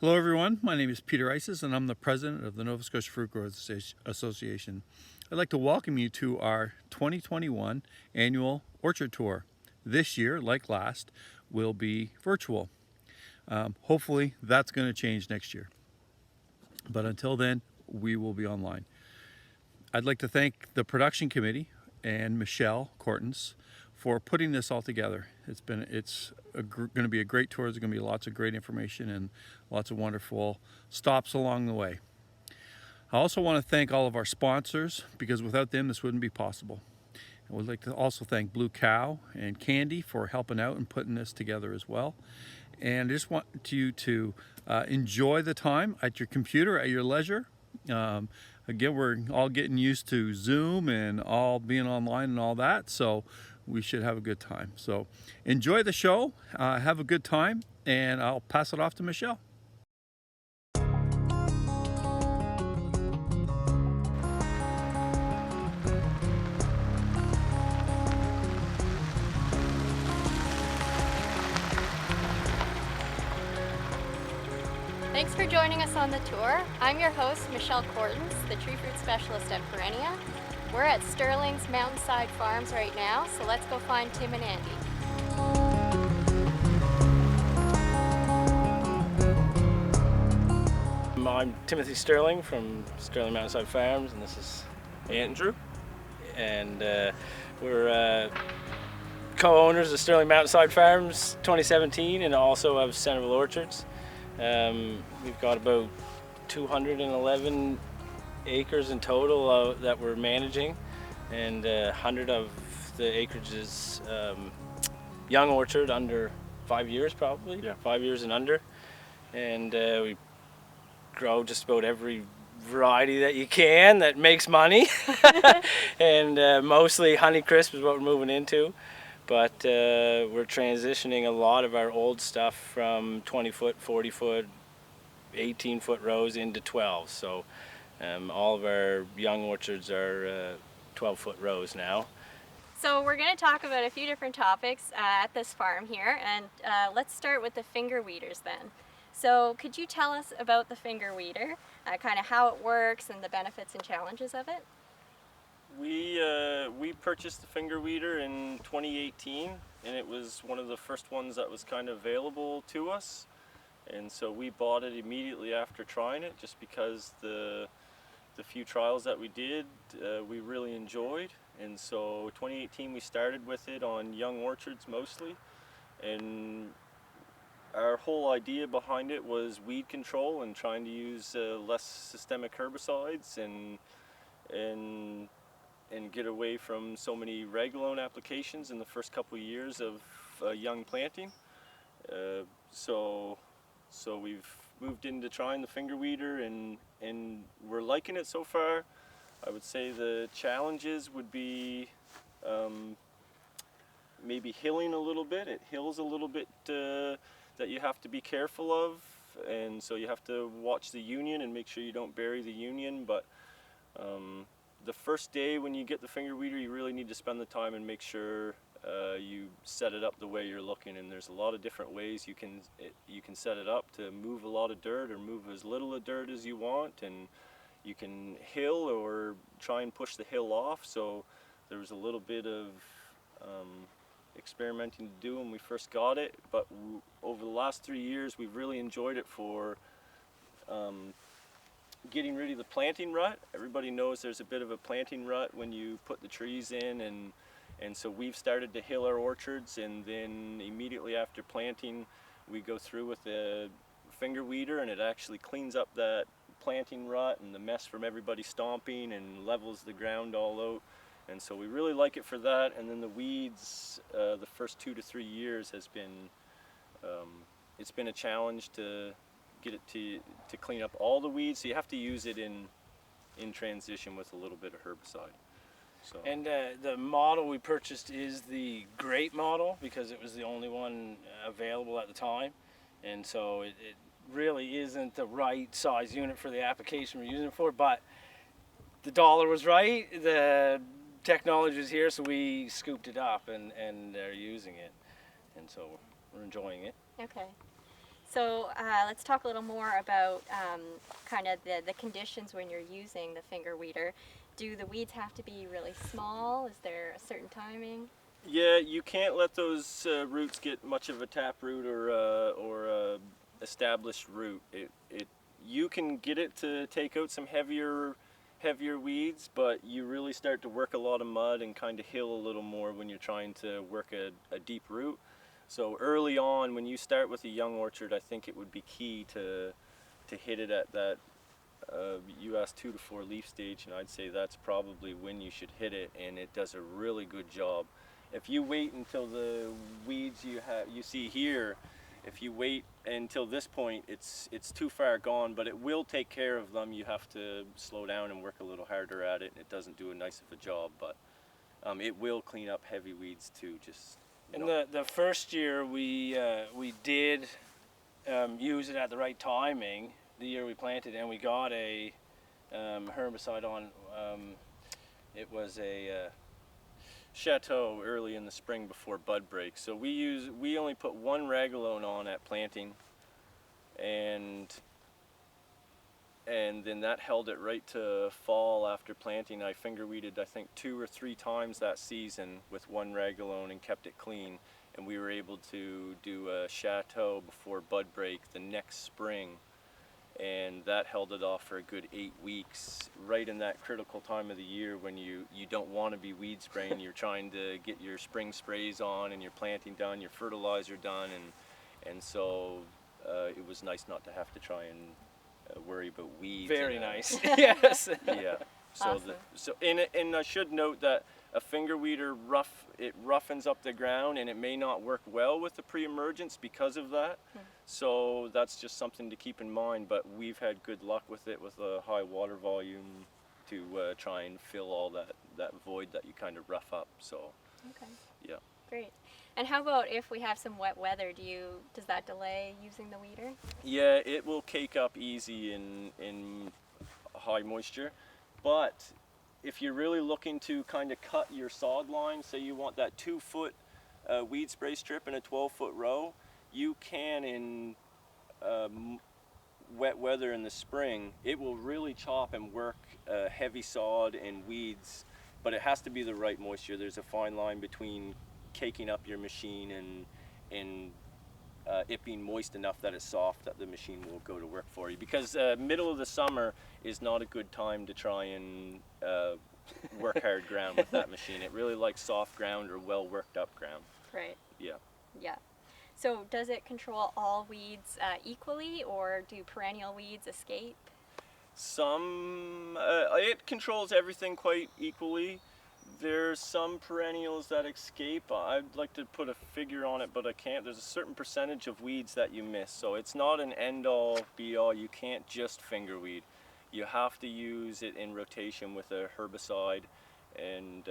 Hello everyone, my name is Peter Isis and I'm the president of the Nova Scotia Fruit Growers Association. I'd like to welcome you to our 2021 annual orchard tour. This year, like last, will be virtual. Hopefully that's going to change next year. But until then, we will be online. I'd like to thank the production committee and Michelle Cortens for putting this all together. It's going to be a great tour. There's going to be lots of great information and lots of wonderful stops along the way. I also want to thank all of our sponsors, because without them this wouldn't be possible. I would like to also thank Blue Cow and Candy for helping out and putting this together as well. And I just want you to enjoy the time at your computer, at your leisure. Again, we're all getting used to Zoom and all being online and all that, so we should have a good time. So enjoy the show, have a good time, and I'll pass it off to Michelle. Thanks for joining us on the tour. I'm your host, Michelle Cortens, the tree fruit specialist at Perennia. We're at Sterling's Mountainside Farms right now, so let's go find Tim and Andy. I'm Timothy Sterling from Sterling Mountainside Farms, and this is Andrew. And we're co-owners of Sterling Mountainside Farms 2017 and also of Centerville Orchards. We've got about 211 acres in total that we're managing, and 100 of the acreage is young orchard under 5 years probably, yeah. 5 years and under. And we grow just about every variety that you can that makes money. And mostly Honeycrisp is what we're moving into. But we're transitioning a lot of our old stuff from 20-foot, 40-foot, 18-foot rows into 12. So all of our young orchards are 12-foot rows now. So we're going to talk about a few different topics at this farm here, and let's start with the finger weeders then. So could you tell us about the finger weeder, kind of how it works and the benefits and challenges of it? We purchased the finger weeder in 2018, and it was one of the first ones that was kind of available to us, and so we bought it immediately after trying it, just because the few trials that we did we really enjoyed. And so 2018 we started with it on young orchards mostly, and our whole idea behind it was weed control and trying to use less systemic herbicides and get away from so many Regulone applications in the first couple of years of young planting. So we've moved into trying the finger weeder, and we're liking it so far. I would say the challenges would be maybe hilling a little bit. It hills a little bit that you have to be careful of, and so you have to watch the union and make sure you don't bury the union. But the first day when you get the finger weeder, you really need to spend the time and make sure you set it up the way you're looking. And there's a lot of different ways you can set it up to move a lot of dirt or move as little of dirt as you want, and you can hill or try and push the hill off. So there was a little bit of experimenting to do when we first got it, but over the last 3 years we've really enjoyed it for getting rid of the planting rut. Everybody knows there's a bit of a planting rut when you put the trees in, and so we've started to hill our orchards, and then immediately after planting we go through with the finger weeder, and it actually cleans up that planting rut and the mess from everybody stomping and levels the ground all out. And so we really like it for that. And then the weeds, the first 2 to 3 years has been, it's been a challenge to get it to clean up all the weeds. So you have to use it in transition with a little bit of herbicide. So. And the model we purchased is the Great model because it was the only one available at the time. And so it really isn't the right size unit for the application we're using it for, but the dollar was right, the technology was here, so we scooped it up and are using it, and so we're enjoying it. Okay. So let's talk a little more about kind of the conditions when you're using the finger weeder. Do the weeds have to be really small? Is there a certain timing? Yeah, you can't let those roots get much of a tap root or established root. You can get it to take out some heavier weeds, but you really start to work a lot of mud and kind of hill a little more when you're trying to work a deep root. So early on, when you start with a young orchard, I think it would be key to hit it at that. You asked 2 to 4 leaf stage, and I'd say that's probably when you should hit it, and it does a really good job. If you wait until the weeds you see here, if you wait until this point, it's too far gone, but it will take care of them. You have to slow down and work a little harder at it, and it doesn't do a nice of a job, but it will clean up heavy weeds too. And the first year we did use it at the right timing, the year we planted, and we got a herbicide on. It was a Chateau early in the spring before bud break. So we only put 1 Ragulone on at planting, and then that held it right to fall after planting. I finger weeded I think 2 or 3 times that season with 1 Ragulone and kept it clean, and we were able to do a Chateau before bud break the next spring, and that held it off for a good 8 weeks, right in that critical time of the year when you don't want to be weed spraying. You're trying to get your spring sprays on and your planting done, your fertilizer done, and so it was nice not to have to try and worry about weeds. very nice. Yes. Yeah. Awesome. And I should note that a finger weeder roughens up the ground, and it may not work well with the pre-emergence because of that. So that's just something to keep in mind, but we've had good luck with it with a high water volume to try and fill all that void that you kind of rough up. So Okay. yeah. Great. And how about if we have some wet weather? Does that delay using the weeder? Yeah, it will cake up easy in high moisture, but if you're really looking to kind of cut your sod line, say you want that 2-foot weed spray strip in a 12-foot row, you can in wet weather in the spring. It will really chop and work heavy sod and weeds, but it has to be the right moisture. There's a fine line between caking up your machine and it being moist enough that it's soft that the machine will go to work for you, because middle of the summer is not a good time to try and work hard ground with that machine. It really likes soft ground or well worked up ground. Right. Yeah. Yeah. So does it control all weeds equally, or do perennial weeds escape? It controls everything quite equally. There's some perennials that escape. I'd like to put a figure on it, but I can't. There's a certain percentage of weeds that you miss, so it's not an end-all, be-all. You can't just finger weed. You have to use it in rotation with a herbicide, and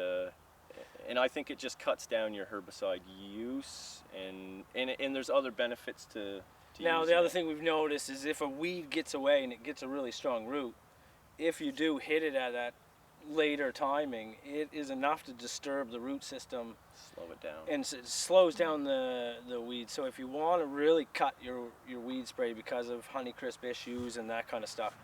I think it just cuts down your herbicide use, and there's other benefits to Now, using the other it. thing we've noticed is if a weed gets away and it gets a really strong root, if you do hit it at that later timing, it is enough to disturb the root system Slow it down. and it slows down the weed. So if you want to really cut your weed spray because of honeycrisp issues and that kind of stuff,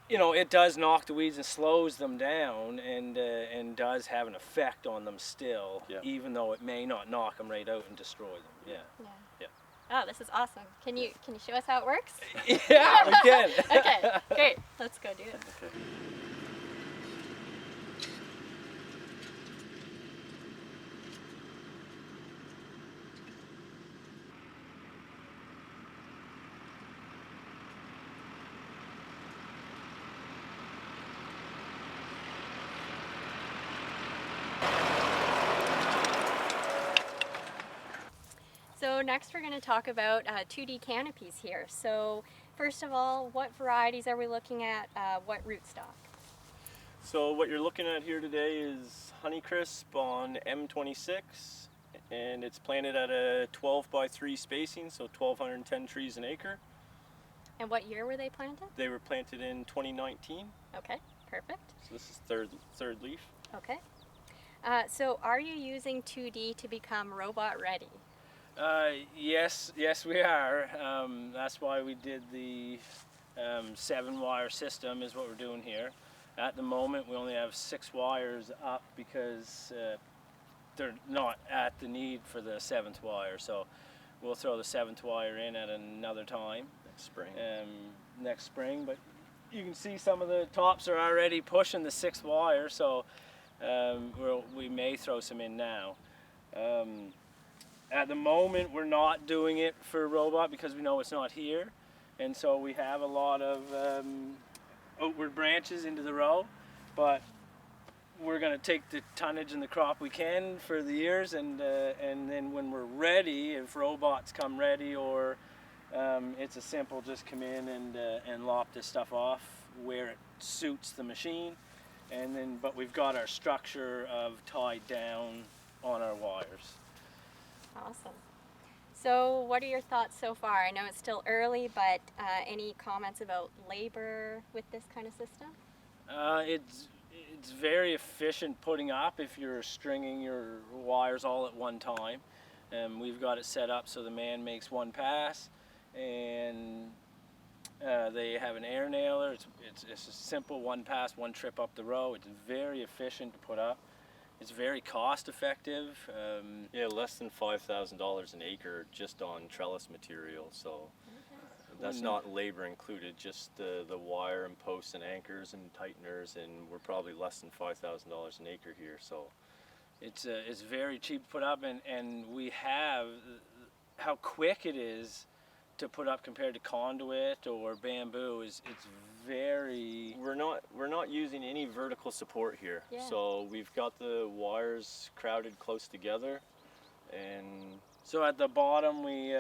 you know, it does knock the weeds and slows them down, and does have an effect on them still, Yeah. even though it may not knock them right out and destroy them. Yeah. Yeah. Oh, this is awesome. Can you show us how it works? Yeah, we can. Okay, great. Let's go do it. Okay. So next we're going to talk about 2D canopies here. So first of all, what varieties are we looking at? What rootstock? So what you're looking at here today is Honeycrisp on M26, and it's planted at a 12x3 spacing, so 1,210 trees an acre. And what year were they planted? They were planted in 2019, Okay, perfect. so this is third leaf. Okay. So are you using 2D to become robot ready? Yes, we are. That's why we did the 7-wire system is what we're doing here. At the moment, we only have 6 wires up because they're not at the need for the 7th wire. So we'll throw the 7th wire in at another time. Next spring. But you can see some of the tops are already pushing the 6th wire, so we may throw some in now. At the moment, we're not doing it for robot because we know it's not here, and so we have a lot of outward branches into the row, but we're going to take the tonnage and the crop we can for the years, and then when we're ready, if robots come ready, or it's a simple just come in and lop this stuff off where it suits the machine, and then but we've got our structure of tied down on our wires. Awesome. So what are your thoughts so far? I know it's still early, but any comments about labor with this kind of system? It's very efficient putting up if you're stringing your wires all at one time. We've got it set up so the man makes one pass, and they have an air nailer. It's a simple one pass, one trip up the row. It's very efficient to put up. It's very cost effective. Yeah, less than $5,000 an acre just on trellis material. So that's not labor included, just the wire and posts and anchors and tighteners, and we're probably less than $5,000 an acre here. So it's very cheap to put up, and we have how quick it is to put up compared to conduit or bamboo it's very. we're not using any vertical support here. Yeah. So we've got the wires crowded close together, and So at the bottom we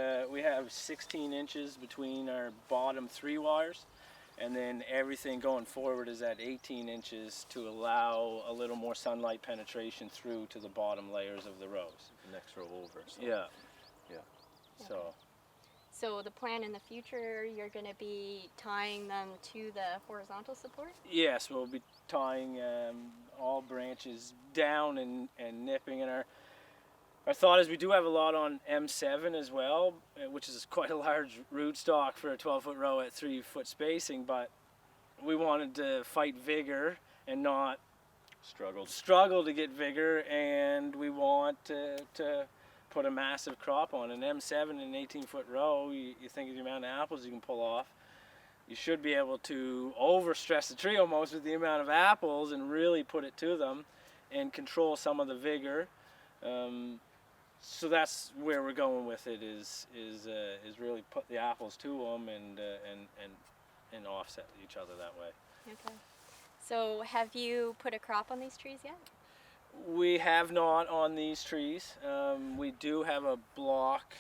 have 16 inches between our bottom 3 wires, and then everything going forward is at 18 inches to allow a little more sunlight penetration through to the bottom layers of the rows. the next row over. So. Yeah. Yeah. So the plan in the future, you're going to be tying them to the horizontal support? Yes, we'll be tying all branches down and nipping. And our thought is we do have a lot on M7 as well, which is quite a large rootstock for a 12-foot row at 3-foot spacing, but we wanted to fight vigor and not struggle to get vigor, and we want to put a massive crop on. An M7 in an 18-foot row, you think of the amount of apples you can pull off. You should be able to overstress the tree almost with the amount of apples and really put it to them and control some of the vigor. So that's where we're going with it, is really put the apples to them and offset each other that way. Okay. So have you put a crop on these trees yet? We have not on these trees. We do have a block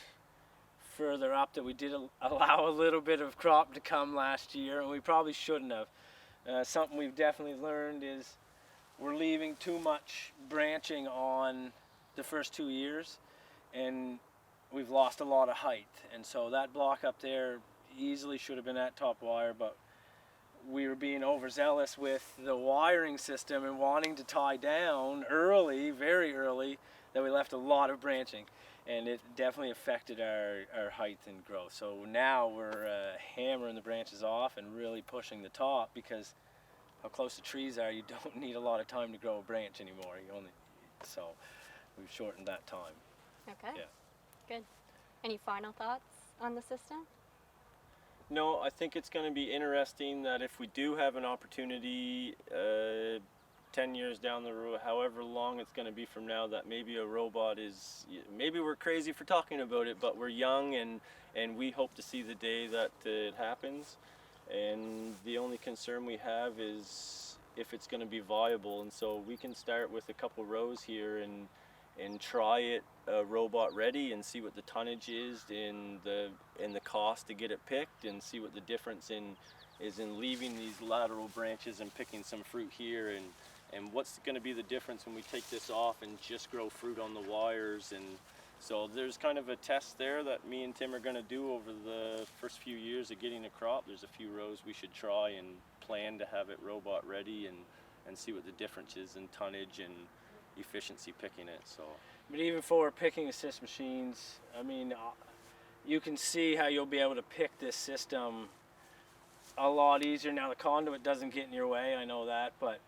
further up that we did allow a little bit of crop to come last year, and we probably shouldn't have. Something we've definitely learned is we're leaving too much branching on the first 2 years, and we've lost a lot of height. And so that block up there easily should have been at top wire, but we were being overzealous with the wiring system and wanting to tie down early, very early, that we left a lot of branching, and it definitely affected our height and growth. So now we're hammering the branches off and really pushing the top, because how close the trees are, you don't need a lot of time to grow a branch anymore. So we've shortened that time. Okay. Yeah. Good. Any final thoughts on the system? No, I think it's going to be interesting that if we do have an opportunity 10 years down the road, however long it's going to be from now, that maybe a robot is, maybe we're crazy for talking about it, but we're young, and we hope to see the day that it happens. And the only concern we have is if it's going to be viable. And so we can start with a couple rows here and try it robot ready and see what the tonnage is in the cost to get it picked, and see what the difference is in leaving these lateral branches and picking some fruit here, and what's going to be the difference when we take this off and just grow fruit on the wires. And so there's kind of a test there that me and Tim are going to do over the first few years of getting a crop. There's a few rows we should try and plan to have it robot ready and see what the difference is in tonnage and efficiency picking it. So But even for picking assist machines, I mean, you can see how you'll be able to pick this system a lot easier. Now the conduit doesn't get in your way, I know that, but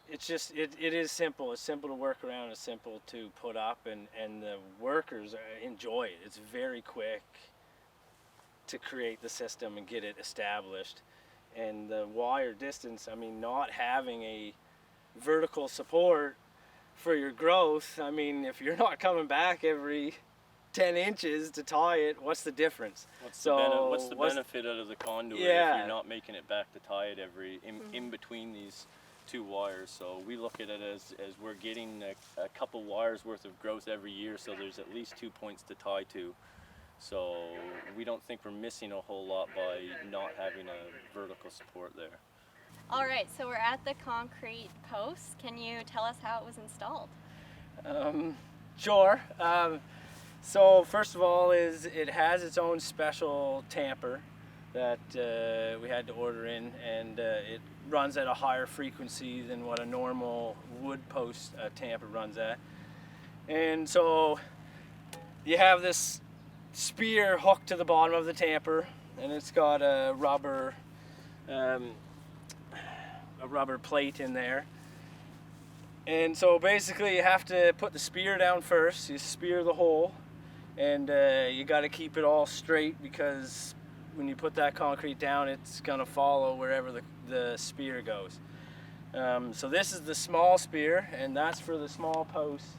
it's just, it is simple. It's simple to work around, it's simple to put up, and the workers enjoy it. It's very quick to create the system and get it established. And the wire distance, I mean, not having a vertical support for your growth, I mean, if you're not coming back every 10 inches to tie it, what's the difference? What's the benefit out of the conduit if you're not making it back to tie it every in between these two wires? So we look at it as we're getting a couple wires worth of growth every year, so there's at least 2 points to tie to. So we don't think we're missing a whole lot by not having a vertical support there. All right, so we're at the concrete post. Can you tell us how it was installed? Sure. So first of all, it has its own special tamper that we had to order in, and it runs at a higher frequency than what a normal wood post tamper runs at. And so you have this spear hooked to the bottom of the tamper, and it's got a rubber plate in there. And so basically you have to put the spear down first. You spear the hole, and you got to keep it all straight, because when you put that concrete down, it's going to follow wherever the spear goes. So this is the small spear, and that's for the small posts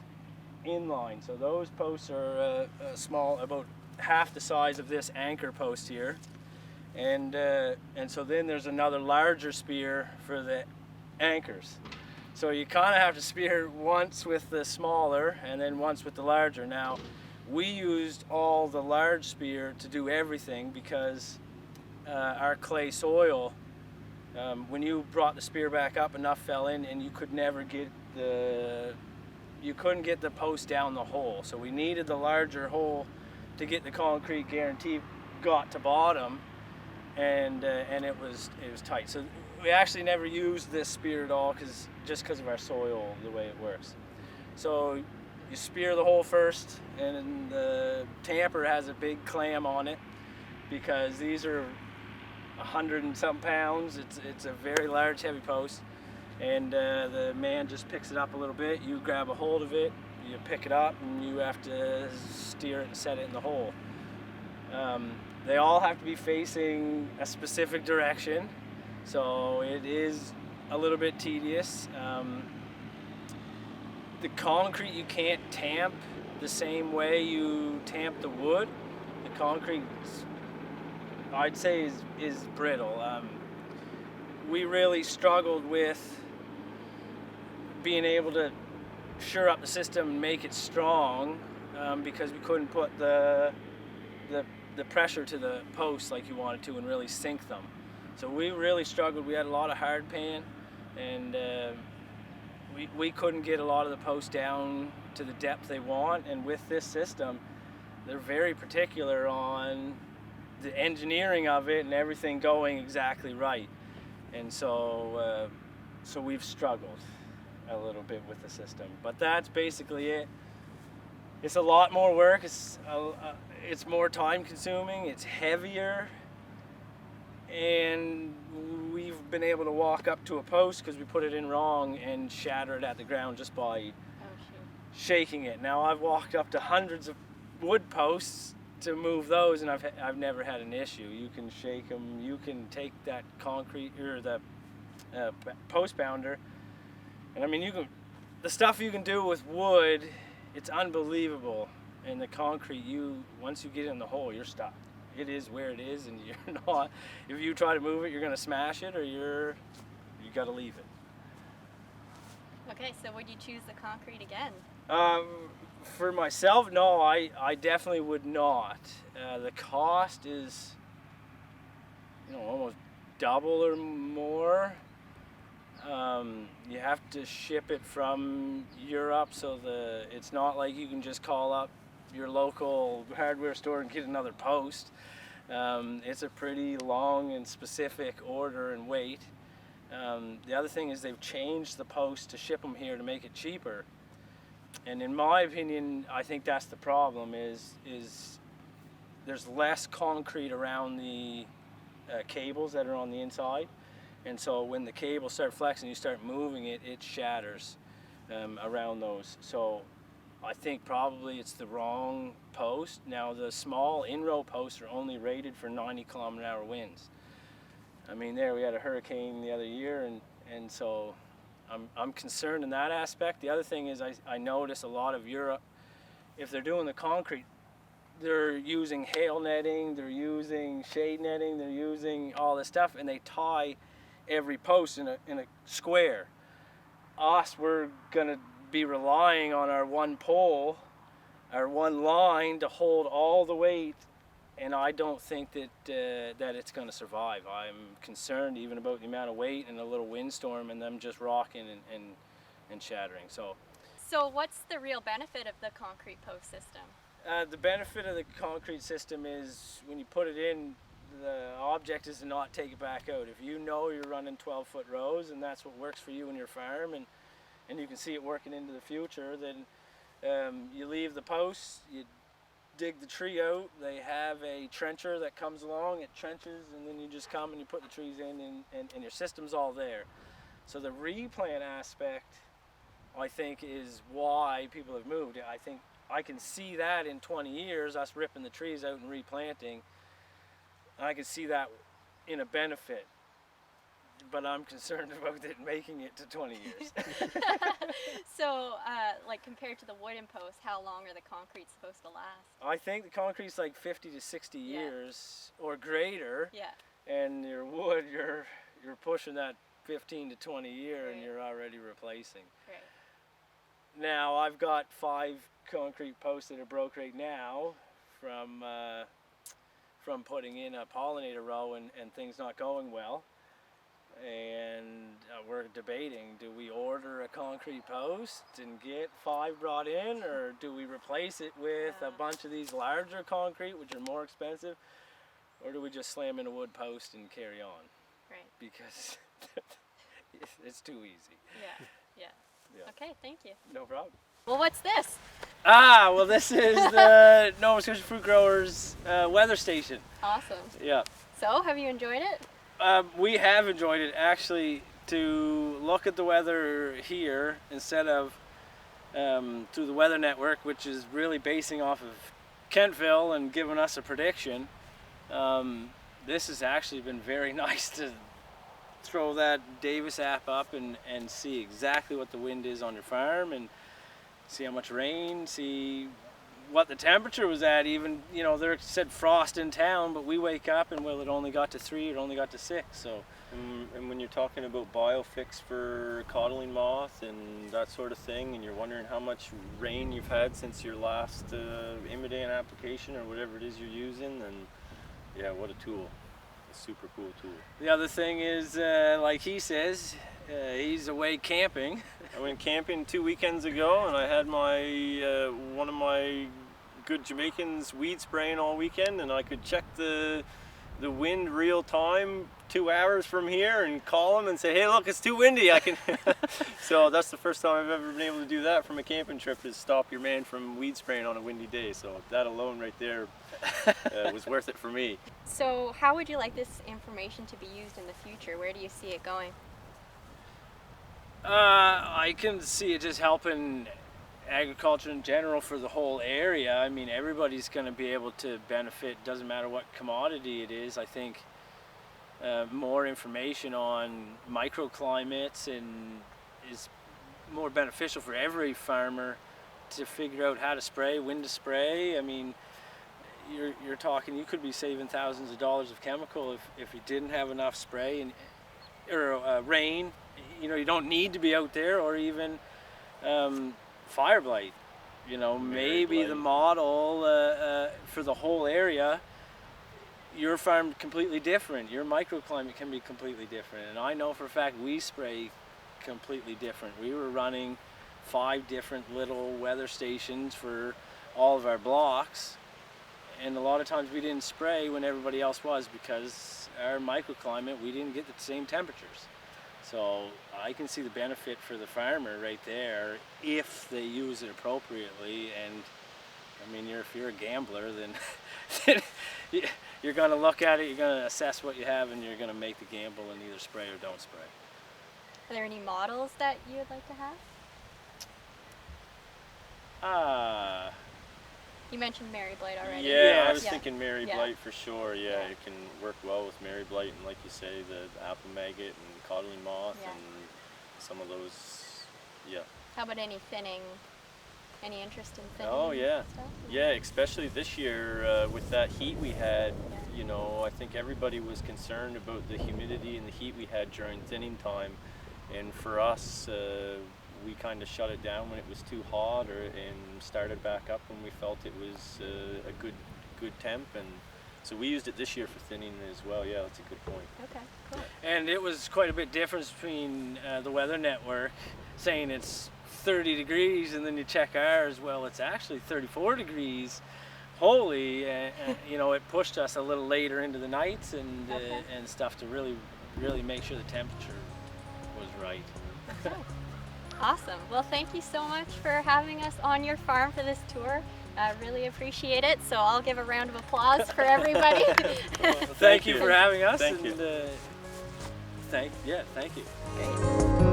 inline. So those posts are small, about half the size of this anchor post here. And so then there's another larger spear for the anchors. So you kind of have to spear once with the smaller and then once with the larger. Now, we used all the large spear to do everything, because our clay soil, when you brought the spear back up, enough fell in, and you could never get you couldn't get the post down the hole. So we needed the larger hole to get the concrete guarantee got to bottom. And it was tight. So we actually never used this spear at all, just because of our soil, the way it works. So you spear the hole first, and the tamper has a big clam on it, because these are 100 and some pounds. It's a very large, heavy post, and the man just picks it up a little bit. You grab a hold of it, you pick it up, and you have to steer it and set it in the hole. They all have to be facing a specific direction, so it is a little bit tedious. The concrete you can't tamp the same way you tamp the wood. The concrete, I'd say, is brittle. We really struggled with being able to shore up the system and make it strong, because we couldn't put the pressure to the posts like you wanted to and really sink them. So we really struggled. We had a lot of hard pan, and we couldn't get a lot of the posts down to the depth they want. And with this system, they're very particular on the engineering of it and everything going exactly right. And so we've struggled a little bit with the system, but that's basically it. It's a lot more work. It's more time consuming, it's heavier, and we've been able to walk up to a post because we put it in wrong and shatter it at the ground just by shaking it. Now, I've walked up to hundreds of wood posts to move those, and I've never had an issue. You can shake them, you can take that concrete or the post bounder, and I mean, the stuff you can do with wood, it's unbelievable. And the concrete, once you get in the hole, you're stuck. It is where it is, and you're not. If you try to move it, you're going to smash it, or you got to leave it. Okay, so would you choose the concrete again? For myself, no, I definitely would not. The cost is, almost double or more. You have to ship it from Europe, so it's not like you can just call up your local hardware store and get another post. It's a pretty long and specific order and wait. The other thing is they've changed the post to ship them here to make it cheaper. And in my opinion, I think that's the problem is there's less concrete around the cables that are on the inside. And so when the cables start flexing, you start moving it, it shatters around those. So I think probably it's the wrong post. Now the small in-row posts are only rated for 90-kilometer-hour winds. I mean, we had a hurricane the other year, and so I'm concerned in that aspect. The other thing is I notice a lot of Europe, if they're doing the concrete, they're using hail netting, they're using shade netting, they're using all this stuff, and they tie every post in a square. Us, we're gonna be relying on our one pole, our one line to hold all the weight, and I don't think that that it's going to survive. I'm concerned even about the amount of weight and a little windstorm and them just rocking and shattering. So what's the real benefit of the concrete post system? the benefit of the concrete system is when you put it in, the object is to not take it back out. If you know you're running 12-foot rows and that's what works for you and your farm, and you can see it working into the future, then you leave the posts, you dig the tree out, they have a trencher that comes along, it trenches, and then you just come and you put the trees in, and your system's all there. So the replant aspect, I think, is why people have moved. I think I can see that in 20 years, us ripping the trees out and replanting. I can see that in a benefit, but I'm concerned about it making it to 20 years. So, like compared to the wooden post, how long are the concrete supposed to last? I think the concrete's like 50 to 60 years or greater. Yeah. And your wood, you're pushing that 15 to 20 year, Right. and you're already replacing. Right. Now I've got 5 concrete posts that are broke right now from putting in a pollinator row and things not going well. And we're debating, do we order a concrete post and get 5 brought in, or do we replace it with a bunch of these larger concrete, which are more expensive, or do we just slam in a wood post and carry on? Right. Because it's too easy. Yeah. Yeah. Yeah. Okay, thank you. No problem. Well, what's this? Well, this is the Nova Scotia Fruit Growers weather station. Awesome. Yeah. So, have you enjoyed it? We have enjoyed it, actually, to look at the weather here instead of through the weather network, which is really basing off of Kentville and giving us a prediction. This has actually been very nice to throw that Davis app up and see exactly what the wind is on your farm, and see how much rain, see what the temperature was at. Even, you know, they said frost in town, but we wake up and, well, it only got to 3, it only got to 6. So And when you're talking about biofix for codling moth and that sort of thing, and you're wondering how much rain you've had since your last Imidane application or whatever it is you're using, then yeah, what a tool. A super cool tool. the other thing is, like he says, he's away camping. I went camping 2 weekends ago, and I had my one of my good Jamaicans weed spraying all weekend, and I could check the wind real time 2 hours from here and call him and say, hey, look, it's too windy. I can. So that's the first time I've ever been able to do that from a camping trip, is stop your man from weed spraying on a windy day. So that alone right there was worth it for me. So, how would you like this information to be used in the future? Where do you see it going? I can see it just helping agriculture in general for the whole area. I mean, everybody's going to be able to benefit, doesn't matter what commodity it is. I think more information on microclimates is more beneficial for every farmer to figure out how to spray, when to spray. I mean, you're talking, you could be saving thousands of dollars of chemical if you didn't have enough spray or rain. You know, you don't need to be out there, or even fire blight. You know, maybe the model for the whole area, your farm completely different, your microclimate can be completely different. And I know for a fact we spray completely different. We were running 5 different little weather stations for all of our blocks, and a lot of times we didn't spray when everybody else was, because our microclimate, we didn't get the same temperatures. So I can see the benefit for the farmer right there if they use it appropriately. And I mean, if you're a gambler, then you're going to look at it, you're going to assess what you have, and you're going to make the gamble and either spray or don't spray. Are there any models that you would like to have? You mentioned Mary Blight already. Yeah, I was Yeah. thinking Mary Yeah. Blight for sure. Yeah, Yeah. it can work well with Mary Blight, and like you say, the apple maggot and codling moth Yeah. and some of those. Yeah. How about any thinning? Any interest in thinning? Oh yeah, stuff? yeah. Especially this year with that heat we had. Yeah. You know, I think everybody was concerned about the humidity and the heat we had during thinning time, and for us, we kind of shut it down when it was too hot, and started back up when we felt it was a good temp, and so we used it this year for thinning as well. Yeah, that's a good point. Okay, cool. And it was quite a bit difference between the Weather Network saying it's 30 degrees, and then you check ours, well, it's actually 34 degrees. Holy, you know, it pushed us a little later into the nights and Okay. and stuff to really make sure the temperature was right. Okay. Awesome. Well, thank you so much for having us on your farm for this tour. I really appreciate it. So I'll give a round of applause for everybody. Thank you for having us. Thank you. And, thank you. Great.